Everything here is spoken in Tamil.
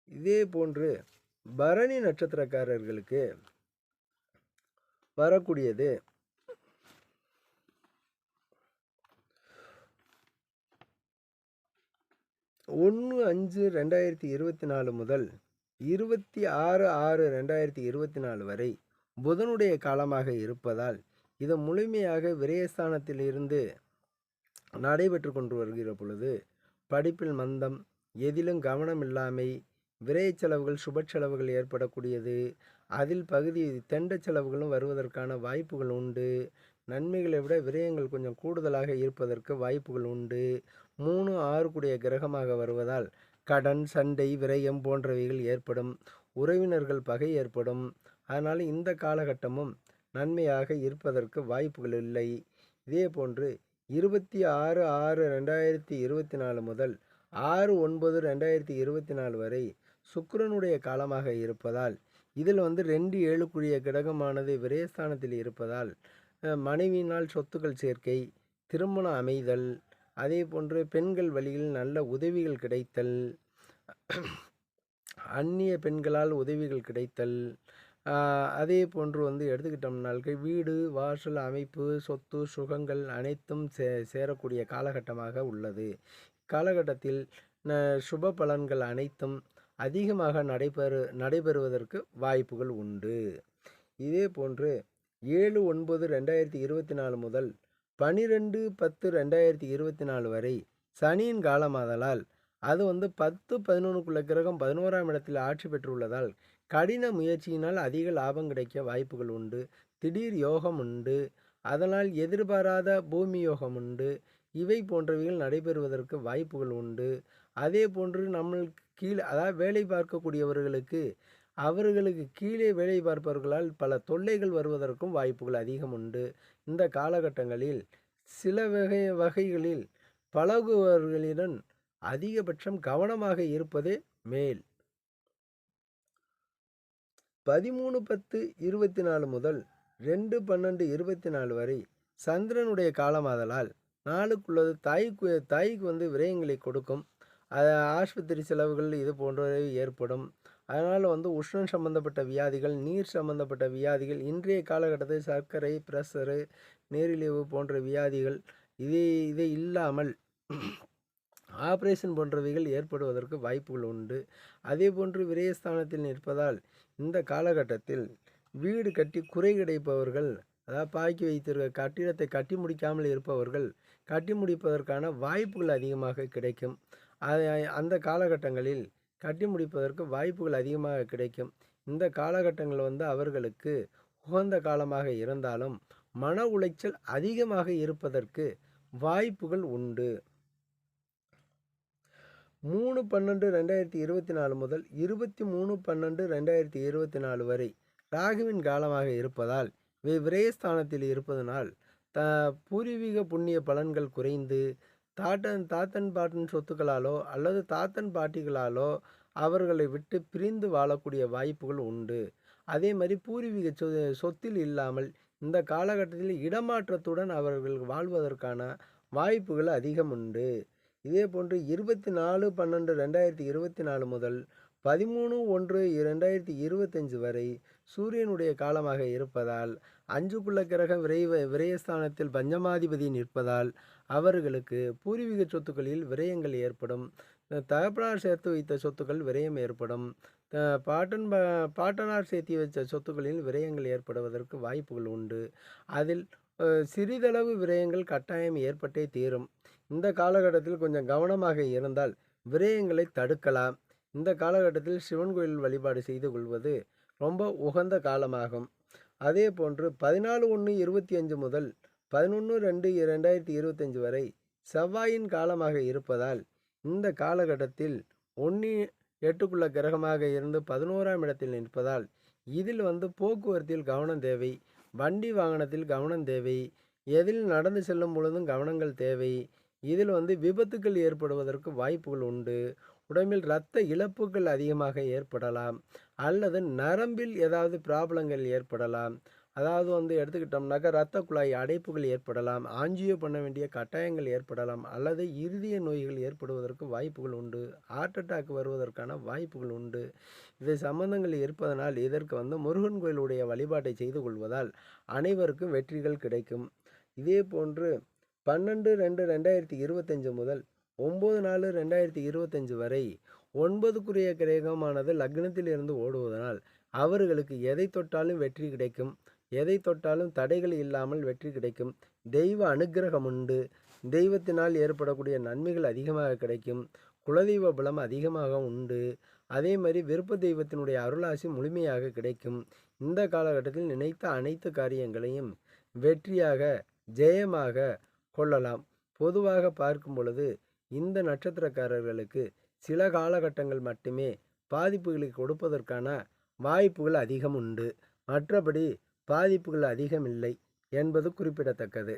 இதே போன்று பரணி நட்சத்திரக்காரர்களுக்கு வரக்கூடியது 1/5/2024 முதல் 26/6/2024 வரை புதனுடைய காலமாக இருப்பதால் இது முழுமையாக விரயஸ்தானத்தில் இருந்து நடைபெற்று கொண்டு வருகிற பொழுது படிப்பில் மந்தம், எதிலும் கவனமில்லாமை, விரய செலவுகள் சுப செலவுகள் ஏற்படக்கூடியது, அதில் பகுதி தெண்ட செலவுகளும் வருவதற்கான வாய்ப்புகள் உண்டு. நன்மைகளை விட விரயங்கள் கொஞ்சம் கூடுதலாக இருப்பதற்கு வாய்ப்புகள் உண்டு. 3, 6 கூடிய கிரகமாக வருவதால் கடன், சண்டை, விரயம் போன்றவைகள் ஏற்படும். உறவினர்கள் பகை ஏற்படும். அதனால் இந்த காலகட்டமும் நன்மையாக இருப்பதற்கு வாய்ப்புகள் இல்லை. இதே போன்று 26/6/2024 முதல் 6/9/2024 வரை சுக்கிரனுடைய காலமாக இருப்பதால் இதில் 2, 7 கூடிய கிரகமானது விரயஸ்தானத்தில் இருப்பதால் மனைவியினால் சொத்துக்கள் சேர்க்கை, திருமணம் அமைதல், அதே போன்று பெண்கள் வழியில் நல்ல உதவிகள் கிடைத்தல், அந்நிய பெண்களால் உதவிகள் கிடைத்தல், அதே போன்று எடுத்துக்கிட்டோம்னாக்க வீடு வாசல் அமைப்பு சொத்து சுகங்கள் அனைத்தும் சேரக்கூடிய காலகட்டமாக உள்ளது. காலகட்டத்தில் சுப பலன்கள் அனைத்தும் அதிகமாக நடைபெறுவதற்கு வாய்ப்புகள் உண்டு. இதே போன்று 7/9/2024 முதல் 12/10/2024 வரை சனியின் காலமாதலால் அது 10-11க்குள்ள கிரகம் 11ஆம் இடத்தில் ஆட்சி பெற்றுள்ளதால் கடின முயற்சியினால் அதிக லாபம் கிடைக்க வாய்ப்புகள் உண்டு. திடீர் யோகம் உண்டு. அதனால் எதிர்பாராத பூமி யோகம் உண்டு. இவை போன்றவைகள் நடைபெறுவதற்கு வாய்ப்புகள் உண்டு. அதே போன்று நம்மளுக்கு கீழே அதாவது வேலை பார்க்கக்கூடியவர்களுக்கு அவர்களுக்கு கீழே வேலை பார்ப்பவர்களால் பல தொல்லைகள் வருவதற்கும் வாய்ப்புகள் அதிகம் உண்டு. இந்த காலகட்டங்களில் சில வகைகளில் பழகுபவர்களிடம் அதிகபட்சம் கவனமாக இருப்பதே மேல். 13/10/24 முதல் 2/12/24 வரை சந்திரனுடைய காலமாதலால் நாளுக்குள்ளது தாய்க்கு விரயங்களை கொடுக்கும். ஆஸ்பத்திரி செலவுகள் இது போன்றவை ஏற்படும். அதனால் உஷ்ணம் சம்பந்தப்பட்ட வியாதிகள், நீர் சம்பந்தப்பட்ட வியாதிகள், இன்றைய காலகட்டத்தில் சர்க்கரை, பிரஷரு, நீரிழிவு போன்ற வியாதிகள் இதை இல்லாமல் ஆப்ரேஷன் போன்றவைகள் ஏற்படுவதற்கு வாய்ப்புகள் உண்டு. அதே போன்று விரயஸ்தானத்தில் நிற்பதால் இந்த காலகட்டத்தில் வீடு கட்டி குறை கிடைப்பவர்கள், அதாவது பாக்கி வைத்திருக்க கட்டிடத்தை கட்டி முடிக்காமல் இருப்பவர்கள் கட்டி முடிப்பதற்கான வாய்ப்புகள் அதிகமாக கிடைக்கும். அந்த காலகட்டங்களில் கட்டி முடிப்பதற்கு வாய்ப்புகள் அதிகமாக கிடைக்கும். இந்த காலகட்டங்கள் அவர்களுக்கு உகந்த காலமாக இருந்தாலும் மன உளைச்சல் அதிகமாக இருப்பதற்கு வாய்ப்புகள் உண்டு. 3/12/2024 முதல் 23/12/2024 வரை ராகுவின் காலமாக இருப்பதால் விரயஸ்தானத்தில் இருப்பதனால் பூர்வீக புண்ணிய பலன்கள் குறைந்து தாத்தன் பாட்டன் சொத்துக்களாலோ அல்லது தாத்தன் பாட்டிகளாலோ அவர்களை விட்டு பிரிந்து வாழக்கூடிய வாய்ப்புகள் உண்டு. அதே மாதிரி பூர்வீக சொத்தில் இல்லாமல் இந்த காலகட்டத்தில் இடமாற்றத்துடன் அவர்கள் வாழ்வதற்கான வாய்ப்புகள் அதிகம் உண்டு. இதே போன்று 24/12/2024 முதல் 13/1/2025 வரை சூரியனுடைய காலமாக இருப்பதால் 5க்குள்ள கிரகம் விரயஸ்தானத்தில் பஞ்சமாதிபதி நிற்பதால் அவர்களுக்கு பூர்வீக சொத்துக்களில் விரயங்கள் ஏற்படும். தகப்பனார் சேர்த்து வைத்த சொத்துக்கள் விரயம் ஏற்படும். பாட்டனார் சேர்த்து வைத்த சொத்துக்களில் விரயங்கள் ஏற்படுவதற்கு வாய்ப்புகள் உண்டு. அதில் சிறிதளவு விரயங்கள் கட்டாயம் ஏற்பட்டே தீரும். இந்த காலகட்டத்தில் கொஞ்சம் கவனமாக இருந்தால் விரயங்களை தடுக்கலாம். இந்த காலகட்டத்தில் சிவன் கோயில் வழிபாடு செய்து கொள்வது ரொம்ப உகந்த காலமாகும். அதே போன்று 14/1/25 முதல் 11/2/2025 வரை செவ்வாயின் காலமாக இருப்பதால் இந்த காலகட்டத்தில் 1/8க்குள்ள கிரகமாக இருந்து 11ஆம் இடத்தில் நிற்பதால் இதில் போக்குவரத்தில் கவனம் தேவை. வண்டி வாகனத்தில் கவனம் தேவை. எதில் நடந்து செல்லும் பொழுதும் கவனங்கள் தேவை. இதில் விபத்துக்கள் ஏற்படுவதற்கு வாய்ப்புகள் உண்டு. உடம்பில் இரத்த இழப்புகள் அதிகமாக ஏற்படலாம். அல்லது நரம்பில் ஏதாவது ப்ராப்ளங்கள் ஏற்படலாம். அதாவது வந்து எடுத்துக்கிட்டோம்னாக்கா இரத்த குழாய் அடைப்புகள் ஏற்படலாம், ஆஞ்சியோ பண்ண வேண்டிய கட்டாயங்கள் ஏற்படலாம், அல்லது இருதய நோய்கள் ஏற்படுவதற்கு வாய்ப்புகள் உண்டு, ஹார்ட் அட்டாக் வருவதற்கான வாய்ப்புகள் உண்டு. இதை சம்பந்தங்கள் இருப்பதனால் இதற்கு வந்து முருகன் கோயிலுடைய வழிபாட்டை செய்து கொள்வதால் அனைவருக்கும் வெற்றிகள் கிடைக்கும். இதே போன்று 12/2/2025 முதல் 9/4/2025 வரை 9க்குரிய கிரகமானது லக்னத்தில் இருந்து ஓடுவதனால் அவர்களுக்கு எதை தொட்டாலும் வெற்றி கிடைக்கும், எதை தொட்டாலும் தடைகள் இல்லாமல் வெற்றி கிடைக்கும். தெய்வ அனுக்கிரகம் உண்டு, தெய்வத்தினால் ஏற்படக்கூடிய நன்மைகள் அதிகமாக கிடைக்கும், குலதெய்வ பலம் அதிகமாக உண்டு. அதே மாதிரி விருப்ப தெய்வத்தினுடைய அருளாசி முழுமையாக கிடைக்கும். இந்த காலகட்டத்தில் நினைத்த அனைத்து காரியங்களையும் வெற்றியாக ஜெயமாக கொள்ளலாம். பொதுவாக பார்க்கும் பொழுது இந்த நட்சத்திரக்காரர்களுக்கு சில காலகட்டங்கள் மட்டுமே பாதிப்புகளை கொடுப்பதற்கான வாய்ப்புகள் அதிகம் உண்டு. மற்றபடி பாதிப்புகள் அதிகமில்லை என்பது குறிப்பிடத்தக்கது.